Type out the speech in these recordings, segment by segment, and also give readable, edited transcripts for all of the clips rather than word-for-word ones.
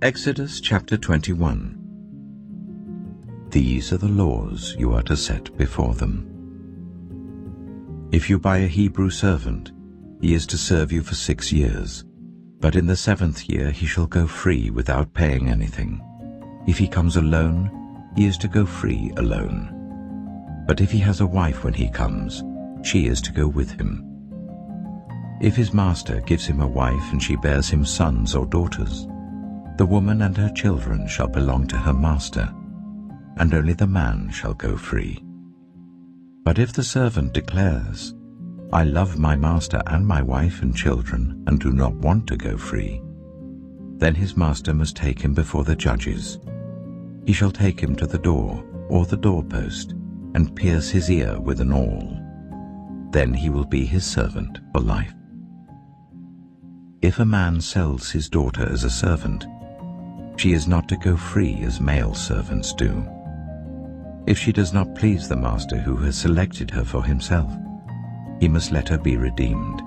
Exodus chapter 21. These are the laws you are to set before them. If you buy a Hebrew servant, he is to serve you for 6 years, but in the 7th year he shall go free without paying anything. If he comes alone, he is to go free alone. But if he has a wife when he comes, she is to go with him. If his master gives him a wife and she bears him sons or daughters, the woman and her children shall belong to her master, and only the man shall go free. But if the servant declares, I love my master and my wife and children, and do not want to go free, then his master must take him before the judges. He shall take him to the door or the doorpost, and pierce his ear with an awl. Then he will be his servant for life. If a man sells his daughter as a servant, she is not to go free as male servants do. If she does not please the master who has selected her for himself, he must let her be redeemed.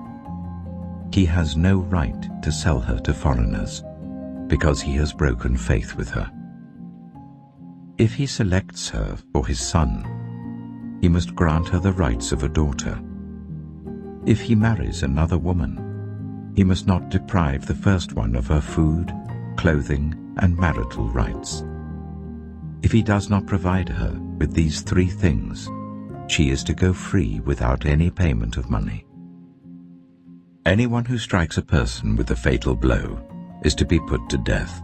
He has no right to sell her to foreigners, because he has broken faith with her. If he selects her for his son, he must grant her the rights of a daughter. If he marries another woman, he must not deprive the first one of her food, clothing, and marital rights. If he does not provide her with these 3 things, she is to go free without any payment of money. Anyone who strikes a person with a fatal blow is to be put to death.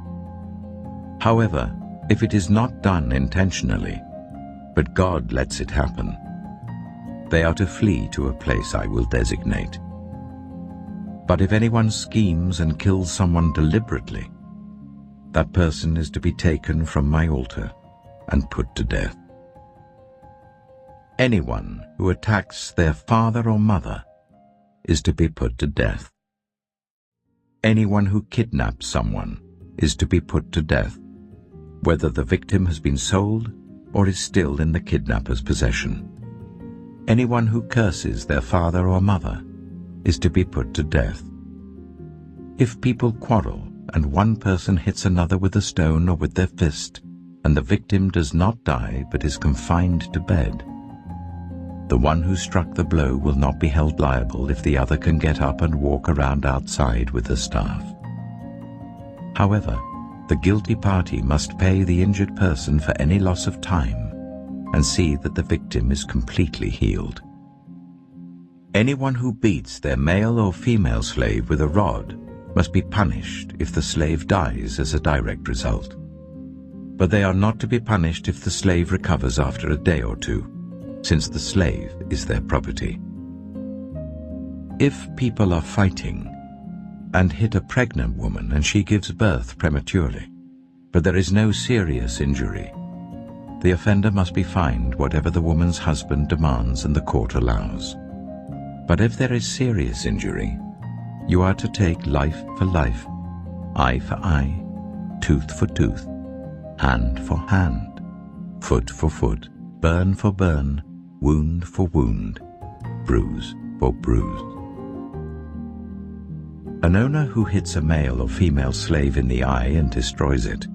However, if it is not done intentionally, but God lets it happen, they are to flee to a place I will designate. But if anyone schemes and kills someone deliberately, that person is to be taken from my altar and put to death. Anyone who attacks their father or mother is to be put to death. Anyone who kidnaps someone is to be put to death, whether the victim has been sold or is still in the kidnapper's possession. Anyone who curses their father or mother is to be put to death. If people quarrel and one person hits another with a stone or with their fist, and the victim does not die but is confined to bed, the one who struck the blow will not be held liable if the other can get up and walk around outside with the staff. However, the guilty party must pay the injured person for any loss of time and see that the victim is completely healed. Anyone who beats their male or female slave with a rod must be punished if the slave dies as a direct result. But they are not to be punished if the slave recovers after a day or 2, since the slave is their property. If people are fighting and hit a pregnant woman and she gives birth prematurely, but there is no serious injury, the offender must be fined whatever the woman's husband demands and the court allows. But if there is serious injury, you are to take life for life, eye for eye, tooth for tooth, hand for hand, foot for foot, burn for burn, wound for wound, bruise for bruise. An owner who hits a male or female slave in the eye and destroys it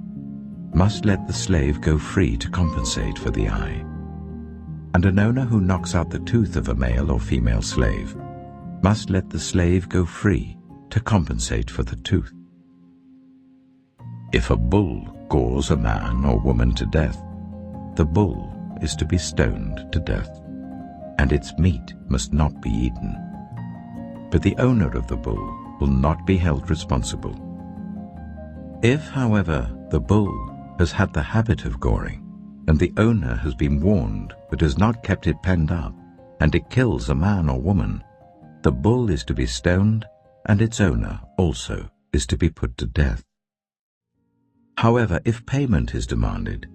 must let the slave go free to compensate for the eye. And an owner who knocks out the tooth of a male or female slave must let the slave go free to compensate for the tooth. If a bull gores a man or woman to death, the bull is to be stoned to death, and its meat must not be eaten. But the owner of the bull will not be held responsible. If, however, the bull has had the habit of goring, and the owner has been warned but has not kept it penned up, and it kills a man or woman, the bull is to be stoned, and its owner also is to be put to death. However, if payment is demanded,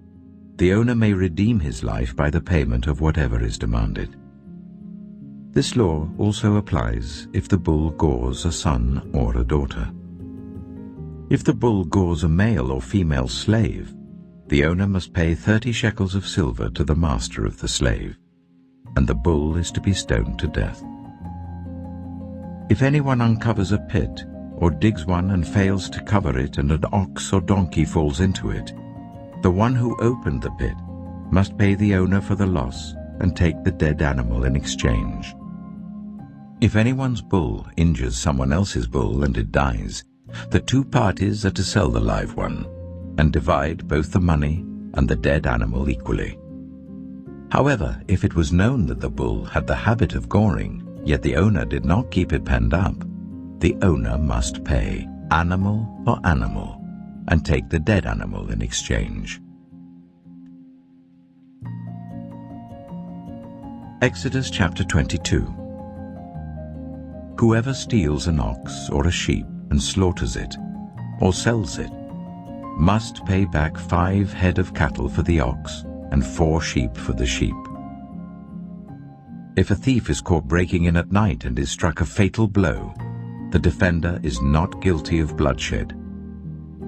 the owner may redeem his life by the payment of whatever is demanded. This law also applies if the bull gores a son or a daughter. If the bull gores a male or female slave, the owner must pay 30 shekels of silver to the master of the slave, and the bull is to be stoned to death. If anyone uncovers a pit or digs one and fails to cover it and an ox or donkey falls into it, the one who opened the pit must pay the owner for the loss and take the dead animal in exchange. If anyone's bull injures someone else's bull and it dies, the two parties are to sell the live one and divide both the money and the dead animal equally. However, if it was known that the bull had the habit of goring, yet the owner did not keep it penned up, the owner must pay animal for animal and take the dead animal in exchange. Exodus chapter 22. Whoever steals an ox or a sheep and slaughters it, or sells it, must pay back 5 head of cattle for the ox and 4 sheep for the sheep. If a thief is caught breaking in at night and is struck a fatal blow, the defender is not guilty of bloodshed.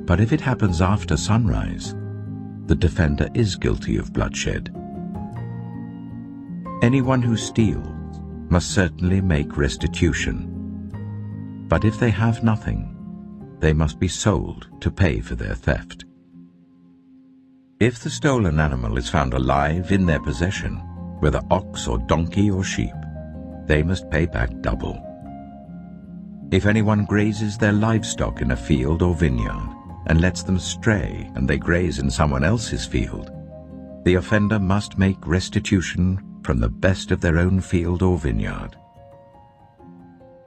But if it happens after sunrise, the defender is guilty of bloodshed. Anyone who steals must certainly make restitution. But if they have nothing, they must be sold to pay for their theft. If the stolen animal is found alive in their possession, whether ox or donkey or sheep, they must pay back double. If anyone grazes their livestock in a field or vineyard and lets them stray and they graze in someone else's field, the offender must make restitution from the best of their own field or vineyard.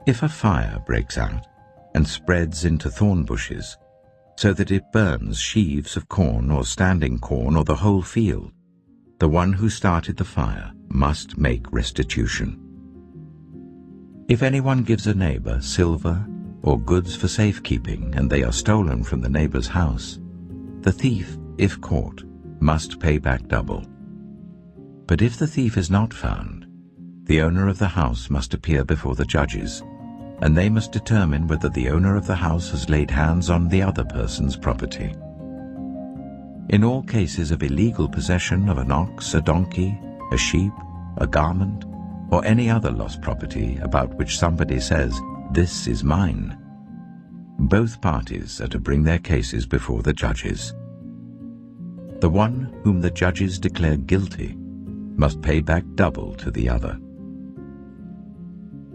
If a fire breaks out and spreads into thorn bushes, so that it burns sheaves of corn or standing corn or the whole field, the one who started the fire must make restitution. If anyone gives a neighbor silver or goods for safekeeping and they are stolen from the neighbor's house, the thief, if caught, must pay back double. But if the thief is not found, the owner of the house must appear before the judges, and they must determine whether the owner of the house has laid hands on the other person's property. In all cases of illegal possession of an ox, a donkey, a sheep, a garment, or any other lost property about which somebody says, "This is mine," both parties are to bring their cases before the judges. The one whom the judges declare guilty must pay back double to the other.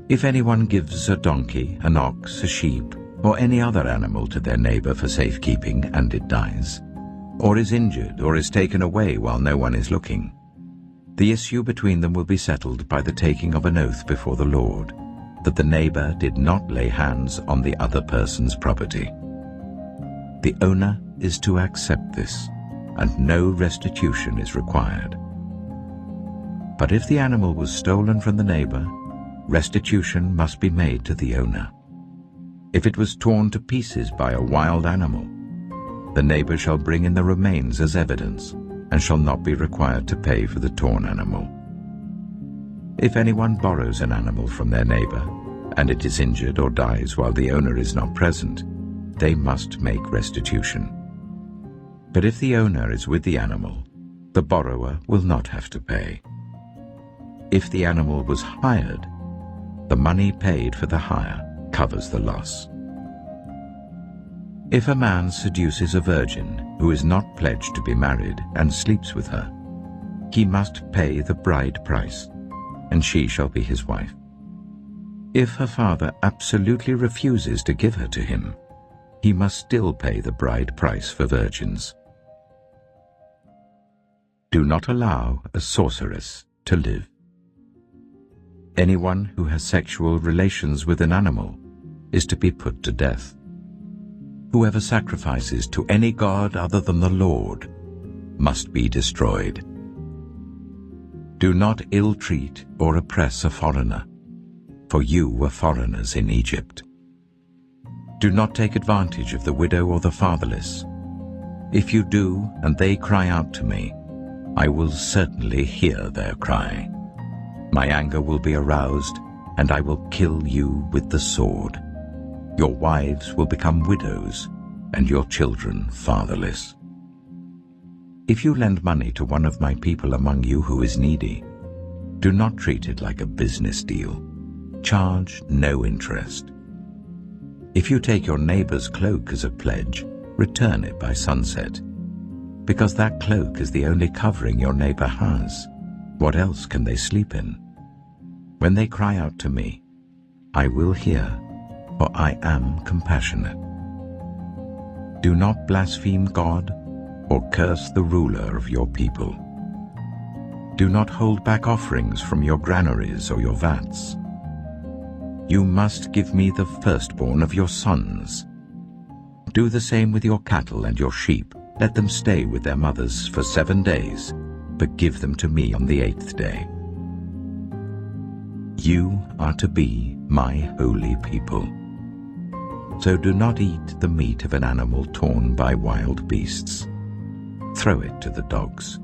If anyone gives a donkey, an ox, a sheep, or any other animal to their neighbor for safekeeping and it dies, or is injured or is taken away while no one is looking, the issue between them will be settled by the taking of an oath before the Lord that the neighbor did not lay hands on the other person's property. The owner is to accept this, and no restitution is required. But if the animal was stolen from the neighbor, restitution must be made to the owner. If it was torn to pieces by a wild animal, the neighbor shall bring in the remains as evidence and shall not be required to pay for the torn animal. If anyone borrows an animal from their neighbor and it is injured or dies while the owner is not present, they must make restitution. But if the owner is with the animal, the borrower will not have to pay. If the animal was hired, the money paid for the hire covers the loss. If a man seduces a virgin who is not pledged to be married and sleeps with her, he must pay the bride price, and she shall be his wife. If her father absolutely refuses to give her to him, he must still pay the bride price for virgins. Do not allow a sorceress to live. Anyone who has sexual relations with an animal is to be put to death. Whoever sacrifices to any god other than the Lord must be destroyed. Do not ill-treat or oppress a foreigner, for you were foreigners in Egypt. Do not take advantage of the widow or the fatherless. If you do, and they cry out to me, I will certainly hear their cry. My anger will be aroused, and I will kill you with the sword. Your wives will become widows, and your children fatherless. If you lend money to one of my people among you who is needy, do not treat it like a business deal. Charge no interest. If you take your neighbor's cloak as a pledge, return it by sunset, because that cloak is the only covering your neighbor has. What else can they sleep in? When they cry out to me, I will hear, for I am compassionate. Do not blaspheme God or curse the ruler of your people. Do not hold back offerings from your granaries or your vats. You must give me the firstborn of your sons. Do the same with your cattle and your sheep. Let them stay with their mothers for 7 days, but give them to me on the 8th day. You are to be my holy people. So do not eat the meat of an animal torn by wild beasts. Throw it to the dogs.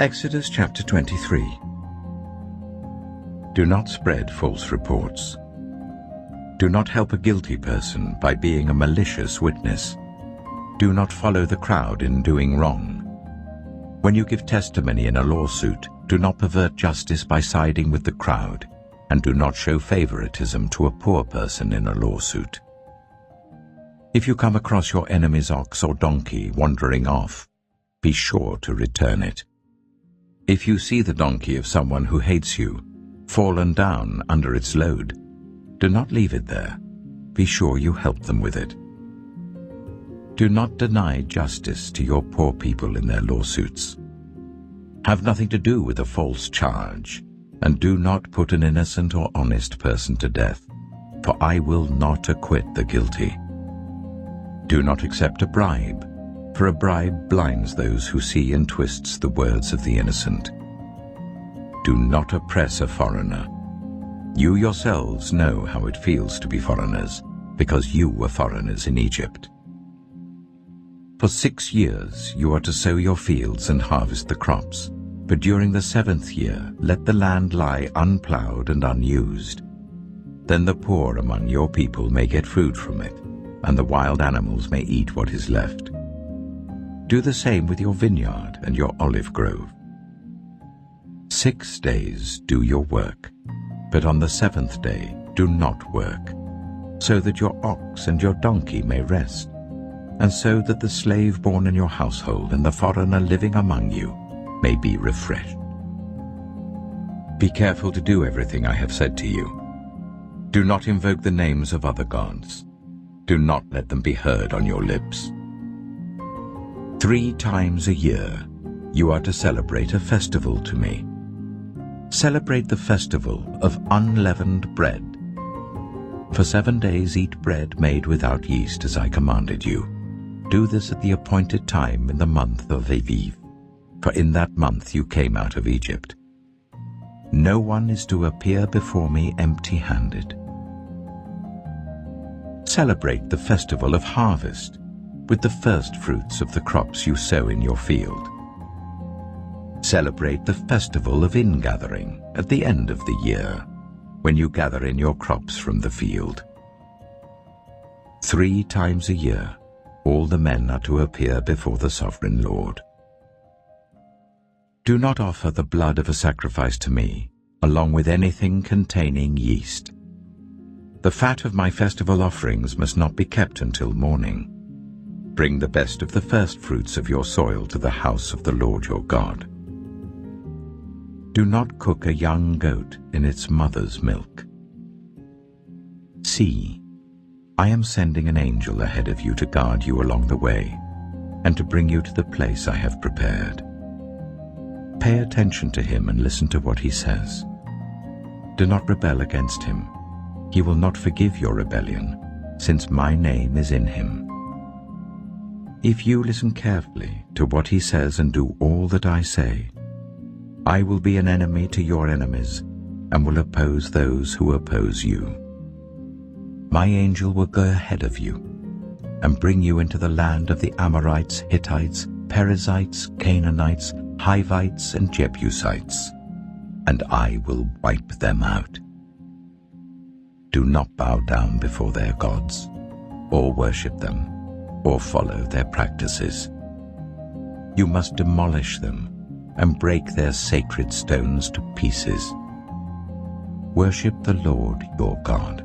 Exodus chapter 23. Do not spread false reports. Do not help a guilty person by being a malicious witness. Do not follow the crowd in doing wrong. When you give testimony in a lawsuit, do not pervert justice by siding with the crowd, and do not show favoritism to a poor person in a lawsuit. If you come across your enemy's ox or donkey wandering off, be sure to return it. If you see the donkey of someone who hates you, fallen down under its load, do not leave it there. Be sure you help them with it. Do not deny justice to your poor people in their lawsuits. Have nothing to do with a false charge, and do not put an innocent or honest person to death, for I will not acquit the guilty. Do not accept a bribe, for a bribe blinds those who see and twists the words of the innocent. Do not oppress a foreigner. You yourselves know how it feels to be foreigners, because you were foreigners in Egypt. For 6 years you are to sow your fields and harvest the crops, but during the 7th year let the land lie unplowed and unused. Then the poor among your people may get food from it, and the wild animals may eat what is left. Do the same with your vineyard and your olive grove. 6 days do your work, but on the 7th day do not work, so that your ox and your donkey may rest, and so that the slave born in your household and the foreigner living among you may be refreshed. Be careful to do everything I have said to you. Do not invoke the names of other gods. Do not let them be heard on your lips. 3 times a year you are to celebrate a festival to me. Celebrate the festival of unleavened bread. For 7 days eat bread made without yeast as I commanded you. Do this at the appointed time in the month of Aviv, for in that month you came out of Egypt. No one is to appear before me empty-handed. Celebrate the festival of harvest with the first fruits of the crops you sow in your field. Celebrate the festival of ingathering at the end of the year, when you gather in your crops from the field. 3 times a year all the men are to appear before the sovereign Lord. Do not offer the blood of a sacrifice to me, along with anything containing yeast. The fat of my festival offerings must not be kept until morning. Bring the best of the first fruits of your soil to the house of the Lord your God. Do not cook a young goat in its mother's milk. See, I am sending an angel ahead of you to guard you along the way, and to bring you to the place I have prepared. Pay attention to him and listen to what he says. Do not rebel against him. He will not forgive your rebellion, since my name is in him. If you listen carefully to what he says and do all that I say, I will be an enemy to your enemies and will oppose those who oppose you. My angel will go ahead of you and bring you into the land of the Amorites, Hittites, Perizzites, Canaanites, Hivites, and Jebusites, and I will wipe them out. Do not bow down before their gods, or worship them, or follow their practices. You must demolish them and break their sacred stones to pieces. Worship the Lord your God,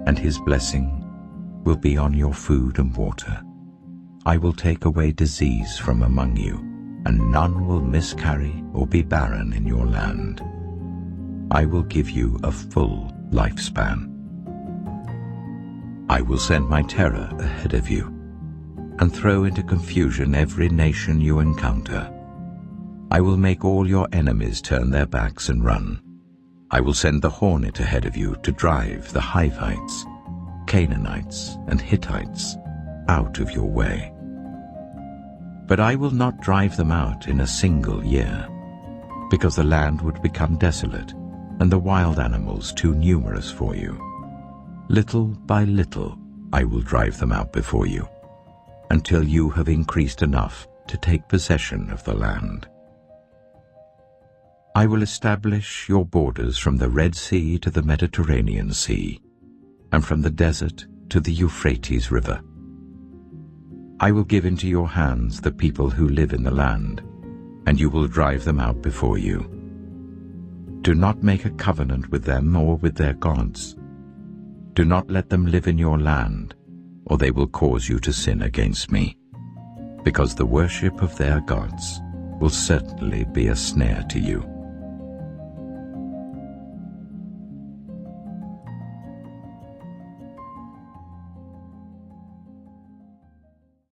and his blessing will be on your food and water. I will take away disease from among you, and none will miscarry or be barren in your land. I will give you a full lifespan. I will send my terror ahead of you, and throw into confusion every nation you encounter. I will make all your enemies turn their backs and run. I will send the hornet ahead of you to drive the Hivites, Canaanites, and Hittites out of your way. But I will not drive them out in a single year, because the land would become desolate and the wild animals too numerous for you. Little by little I will drive them out before you, until you have increased enough to take possession of the land. I will establish your borders from the Red Sea to the Mediterranean Sea, and from the desert to the Euphrates River. I will give into your hands the people who live in the land, and you will drive them out before you. Do not make a covenant with them or with their gods. Do not let them live in your land, or they will cause you to sin against me, because the worship of their gods will certainly be a snare to you.